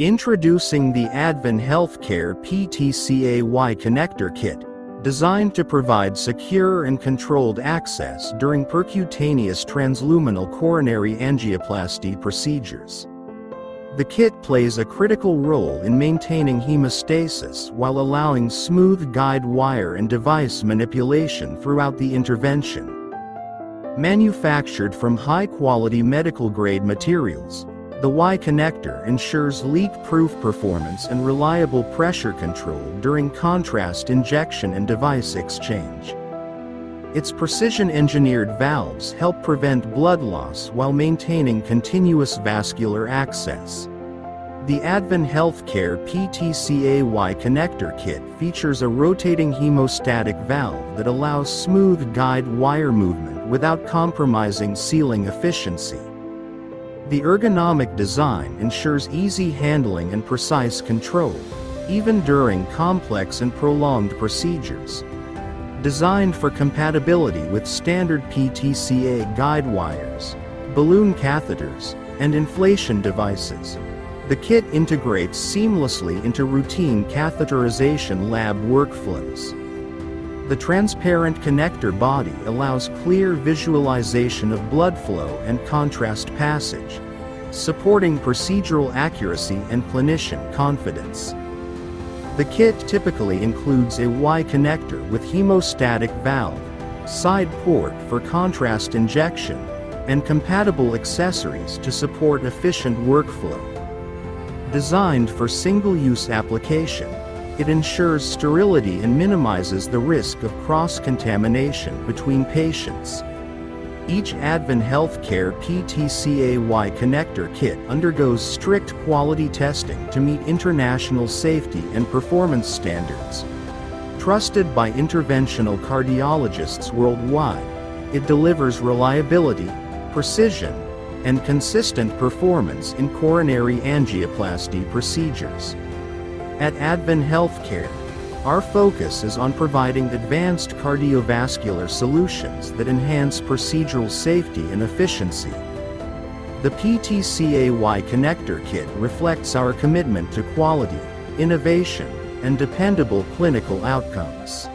Introducing the Advin Health Care PTCA Y Connector Kit, designed to provide secure and controlled access during percutaneous transluminal coronary angioplasty procedures. The kit plays a critical role in maintaining hemostasis while allowing smooth guide wire and device manipulation throughout the intervention. Manufactured from high-quality medical-grade materials, the Y Connector ensures leak-proof performance and reliable pressure control during contrast injection and device exchange. Its precision-engineered valves help prevent blood loss while maintaining continuous vascular access. The Advin Health Care PTCA Y Connector Kit features a rotating hemostatic valve that allows smooth guide wire movement without compromising sealing efficiency. The ergonomic design ensures easy handling and precise control, even during complex and prolonged procedures. Designed for compatibility with standard PTCA guidewires, balloon catheters, and inflation devices, the kit integrates seamlessly into routine catheterization lab workflows. The transparent connector body allows clear visualization of blood flow and contrast passage, supporting procedural accuracy and clinician confidence. The kit typically includes a Y connector with hemostatic valve, side port for contrast injection, and compatible accessories to support efficient workflow. Designed for single-use application, it ensures sterility and minimizes the risk of cross-contamination between patients. Each Advin Health Care PTCA Y Connector Kit undergoes strict quality testing to meet international safety and performance standards. Trusted by interventional cardiologists worldwide, it delivers reliability, precision, and consistent performance in coronary angioplasty procedures. At Advin Health Care, our focus is on providing advanced cardiovascular solutions that enhance procedural safety and efficiency. The PTCA Y Connector Kit reflects our commitment to quality, innovation, and dependable clinical outcomes.